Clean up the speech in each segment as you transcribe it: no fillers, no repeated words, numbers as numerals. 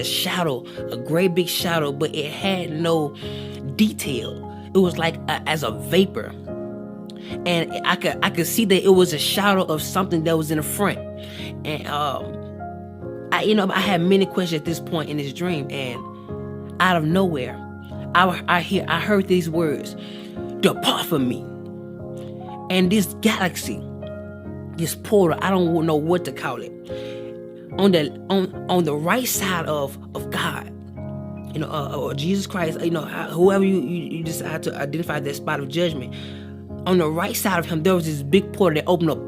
a shadow, a great big shadow, but it had no detail. It was like as a vapor, and I could see that it was a shadow of something that was in the front. And I had many questions at this point in this dream, and out of nowhere, I heard these words, "Depart from me." And this galaxy, this portal, I don't know what to call it, on the right side of God, or Jesus Christ, whoever you decide to identify that spot of judgment, on the right side of him, there was this big portal that opened up,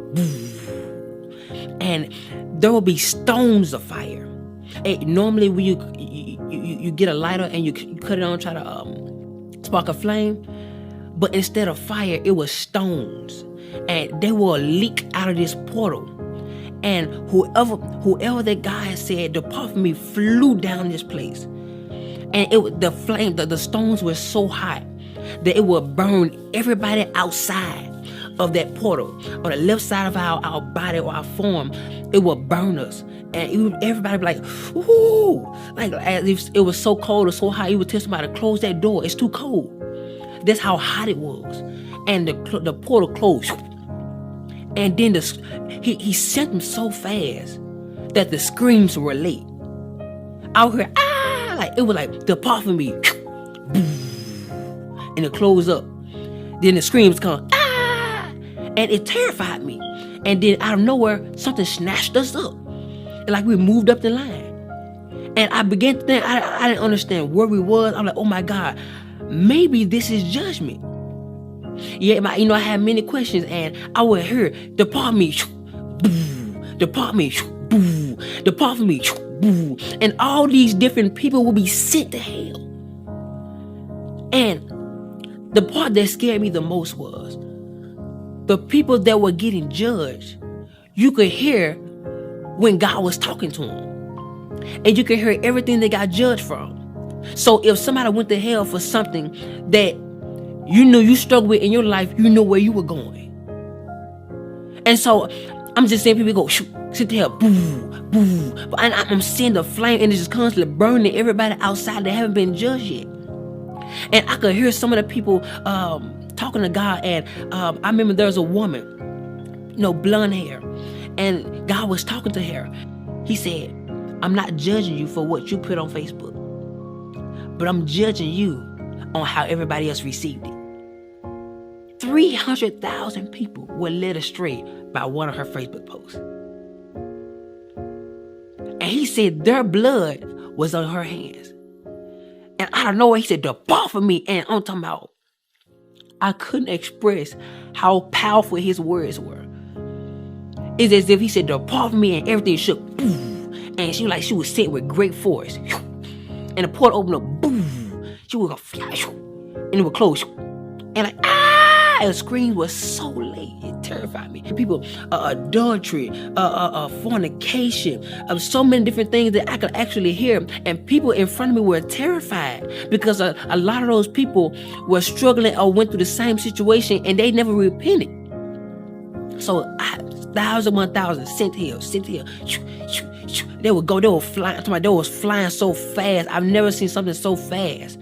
and there will be stones of fire. Normally, when you get a lighter and you cut it on, try to spark a flame, but instead of fire, it was stones, and they will leak out of this portal. And whoever that guy said, "Depart from me," flew down this place, and the stones were so hot that it would burn everybody outside of that portal. On the left side of our body or our form, it would burn us. And everybody would be like, "Ooh," like as if it was so cold or so hot. You would tell somebody to close that door. It's too cold. That's how hot it was. And the portal closed. And then he sent them so fast that the screams were late. I would hear, "Ah!" Like it was like, "Depart from me." And it closed up. Then the screams come, "Ah!" And it terrified me. And then out of nowhere, something snatched us up. Like we moved up the line. And I began to think, I didn't understand where we was. I'm like, oh my God, maybe this is judgment. Yeah, I had many questions, and I would hear, "Depart from me, depart from me, depart from me," and all these different people will be sent to hell. And the part that scared me the most was the people that were getting judged. You could hear when God was talking to them, and you could hear everything they got judged from. So if somebody went to hell for something that you knew you struggled with in your life, you know where you were going. And so I'm just seeing people go, "Shoot, sit there, boo, boo." And I'm seeing the flame, and it's just constantly burning everybody outside that haven't been judged yet. And I could hear some of the people talking to God. And I remember there was a woman, blonde hair, and God was talking to her. He said, "I'm not judging you for what you put on Facebook, but I'm judging you on how everybody else received it." 300,000 people were led astray by one of her Facebook posts. And he said their blood was on her hands. And out of nowhere, he said, "Depart from me." And I'm talking about, I couldn't express how powerful his words were. It's as if he said, "Depart from me," and everything shook. And she was sent with great force. And the portal opened up. Boom. She would go flash. And it would close. And and the scream was so late. It terrified me. People, adultery, fornication, so many different things that I could actually hear. And people in front of me were terrified because a lot of those people were struggling or went through the same situation, and they never repented. So 1,000, 1,000, sent here. They would fly. They was flying so fast. I've never seen something so fast.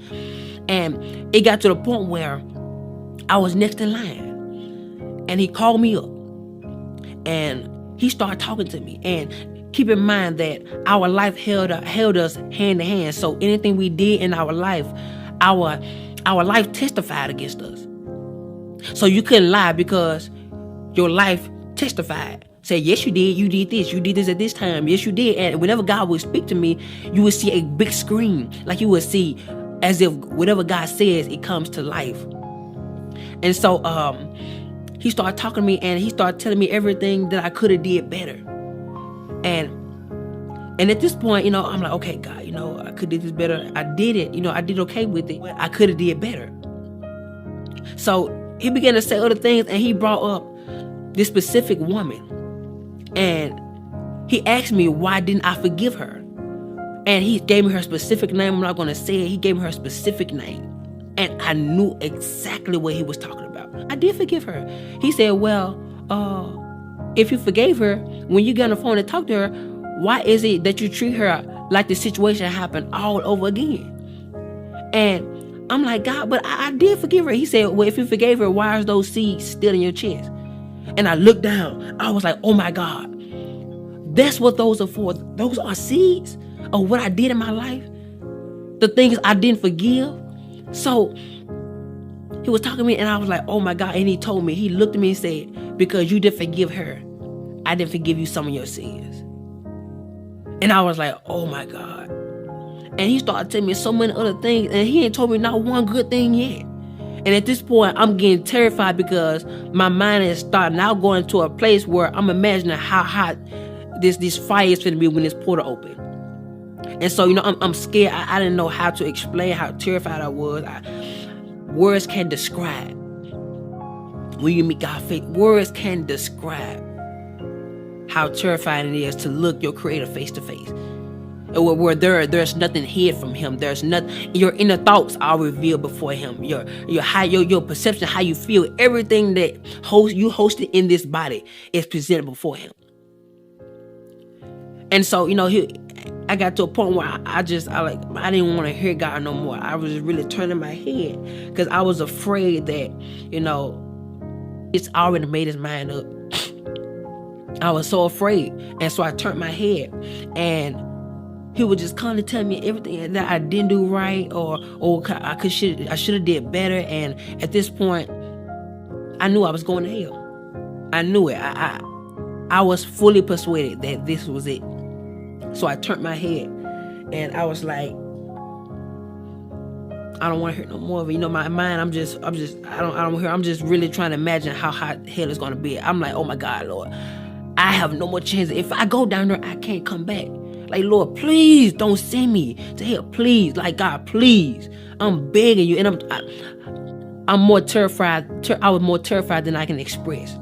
And it got to the point where I was next in line, and he called me up, and he started talking to me. And keep in mind that our life held us hand to hand. So anything we did in our life, our life testified against us. So you couldn't lie because your life testified. Say, "Yes, you did. You did this. You did this at this time. Yes, you did." And whenever God would speak to me, you would see a big screen, like you would see as if whatever God says, it comes to life. And so he started talking to me, and he started telling me everything that I could have did better. And at this point, I'm like, okay, God, I could have did this better. I did it. I did okay with it. I could have did better. So he began to say other things, and he brought up this specific woman. And he asked me, why didn't I forgive her? And he gave me her specific name. I'm not going to say it. He gave me her specific name. And I knew exactly what he was talking about. I did forgive her. He said, well, if you forgave her, when you get on the phone and talk to her, why is it that you treat her like the situation happened all over again. And I'm like, God, but I did forgive her. He said, well, if you forgave her, why are those seeds still in your chest? And I looked down. I was like, oh my God, that's what those are for. Those are seeds of what I did in my life, the things I didn't forgive. So he was talking to me, and I was like, oh my God. And he told me, he looked at me and said, because you didn't forgive her, I didn't forgive you some of your sins. And I was like, oh my God. And he started telling me so many other things, and he ain't told me not one good thing yet. And at this point, I'm getting terrified because my mind is starting now going to a place where I'm imagining how hot this fire is going to be when this portal open. And so, I'm scared. I didn't know how to explain how terrified I was. Words can't describe. When you meet God face, words can't describe how terrifying it is to look your Creator face to face. Where there's nothing hid from Him. There's nothing. Your inner thoughts are revealed before Him. Your perception, how you feel, everything that you hosted in this body is presented before Him. And so, I got to a point where I didn't want to hear God no more. I was really turning my head because I was afraid that, it's already made His mind up. I was so afraid, and so I turned my head, and He would just constantly tell me everything that I didn't do right, or I should have did better. And at this point, I knew I was going to hell. I knew it. I was fully persuaded that this was it. So I turned my head, and I was like, I don't want to hear no more of it. My mind, I'm just really trying to imagine how hot hell is going to be. I'm like, oh my God, Lord, I have no more chance. If I go down there, I can't come back. Like, Lord, please don't send me to hell. Please, like, God, please. I'm begging you. And I'm more terrified. I was more terrified than I can express.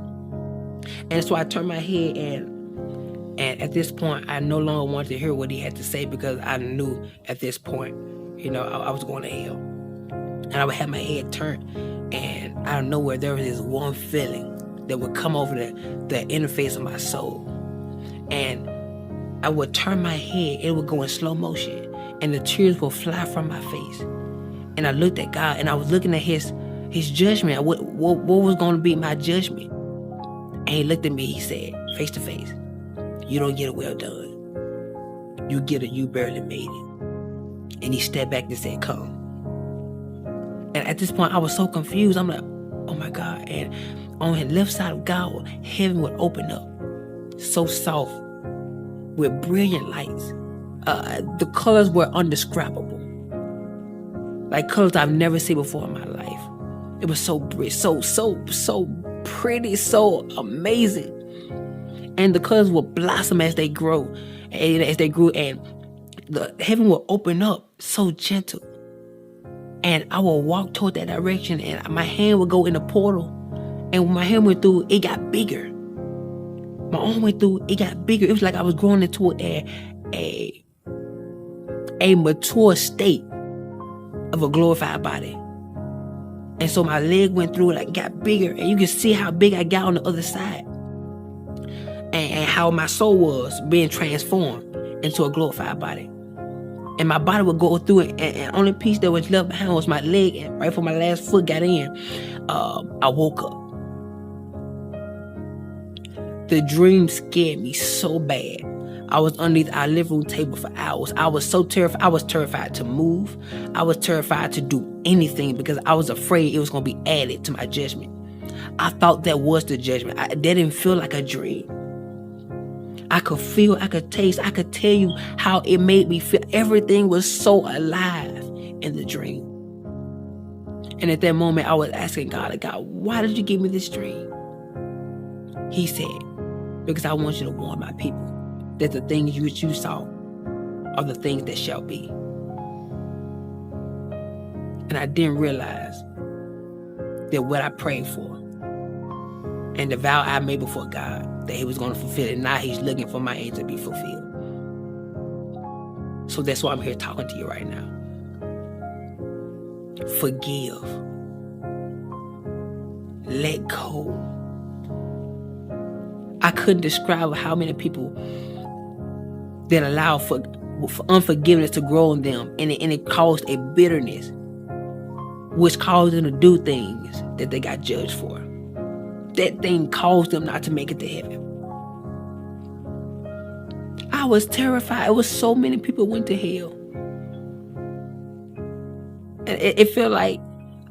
And so I turned my head, and at this point, I no longer wanted to hear what He had to say, because I knew at this point, I was going to hell. And I would have my head turned, and out of nowhere, there was this one feeling that would come over the interface of my soul. And I would turn my head, it would go in slow motion, and the tears would fly from my face. And I looked at God, and I was looking at His judgment. What was going to be my judgment? And He looked at me, He said, face to face, you don't get a well done. You get a you barely made it. And He stepped back and said, come. And at this point, I was so confused. I'm like, oh my God. And on the left side of God, heaven would open up, so soft, with brilliant lights. The colors were undescribable, like colors I've never seen before in my life. It was so pretty, so amazing. And the colors will blossom as they grow, and the heaven will open up so gentle. And I will walk toward that direction, and my hand would go in the portal. And when my hand went through, it got bigger. My arm went through, it got bigger. It was like I was growing into a mature state of a glorified body. And so my leg went through, it got bigger. And you can see how big I got on the other side. And how my soul was being transformed into a glorified body. And my body would go through it, and only piece that was left behind was my leg. And right before my last foot got in, I woke up. The dream scared me so bad. I was underneath our living room table for hours. I was so terrified. I was terrified to move. I was terrified to do anything because I was afraid it was going to be added to my judgment. I thought that was the judgment. That didn't feel like a dream. I could feel, I could taste, I could tell you how it made me feel. Everything was so alive in the dream. And at that moment, I was asking God, why did you give me this dream? He said, because I want you to warn my people that the things which you saw are the things that shall be. And I didn't realize that what I prayed for and the vow I made before God, that He was going to fulfill it. Now He's looking for my end to be fulfilled. So that's why I'm here talking to you right now. Forgive. Let go. I couldn't describe how many people that allow for for unforgiveness to grow in them, and it caused a bitterness, which caused them to do things that they got judged for. That thing caused them not to make it to heaven. I was terrified. It was so many people went to hell, and it felt like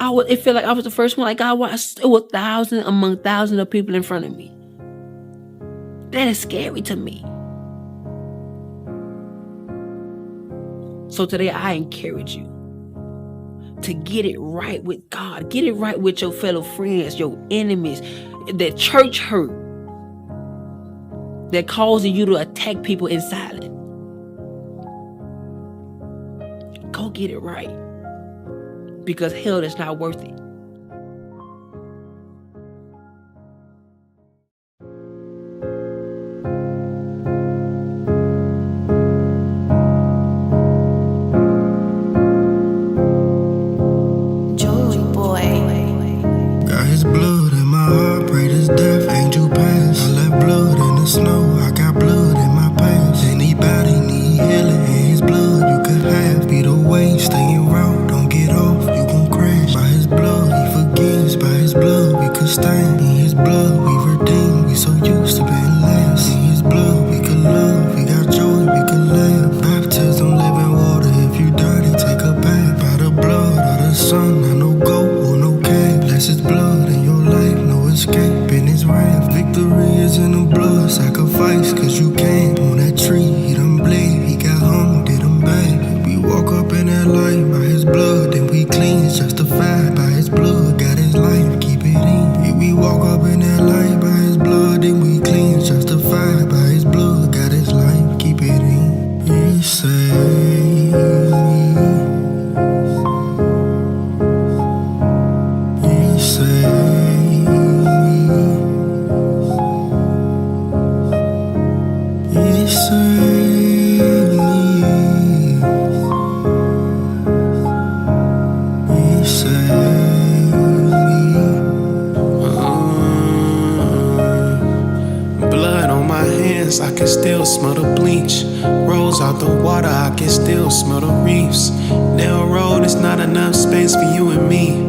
I was the first one. Like, God, it was thousands among thousands of people in front of me. That is scary to me. So today I encourage you to get it right with God. Get it right with your fellow friends, your enemies, that church hurt that causing you to attack people in silence. Go get it right, because hell is not worth it. Snow, I got blood in my pants. Anybody need healing in his blood you could have. Be the way, staying round, don't get off, you gon' crash. By his blood, he forgives, by his blood, we could stand. In his blood, we redeemed, we so used to being last. In his blood, we could love, we got joy, we could laugh. Baptism, living water, if you dirty, take a bath. By the blood of the Son, I no goat or no calf. Bless his blood in your life, no escape in his wrath. Victory is in the blood, sacrifice, cause you can't. On that tree, he done bled, he got hung, did him bad. We walk up in that light by his blood, then we clean, justified by his blood, got his life, keep it in. We walk up in that light by his blood, then we clean, justified by his blood, got his life, keep it in. He saved me. He saved me. He saved me. He saved me. Blood on my hands, I can still smell the bleach. Rolls out the water, I can still smell the reefs. Nail road, it's not enough space for you and me.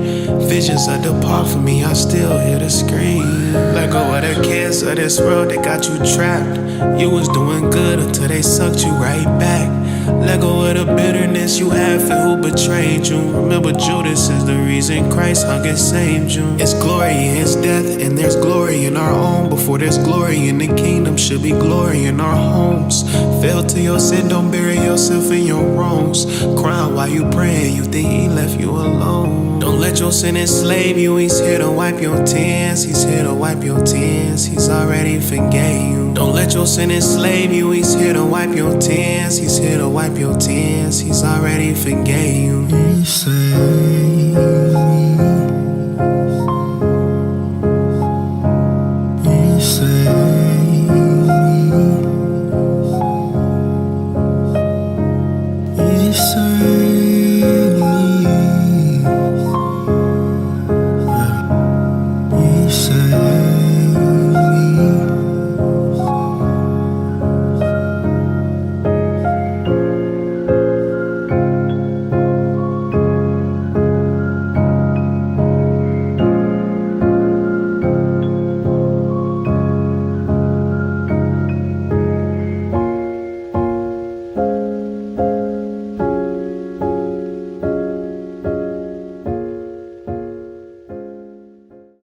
Visions that depart from me, I still hear the scream. Let go of the cares of this world that got you trapped. You was doing good until they sucked you right back. Let go of the bitterness you have for who betrayed you. Remember, Judas is the reason Christ hung and saved you. It's glory in his death, and there's glory in our own. Before there's glory in the kingdom, should be glory in our homes. Fail to your sin, don't bury yourself in your wrongs. Crying while you praying, you think he left you alone. Don't let your sin enslave you, he's here to wipe your tears. He's here to wipe your tears, he's already forgave you. Don't let your sin enslave you, he's here to wipe your tears. He's here to wipe your tears, he's already forgave you.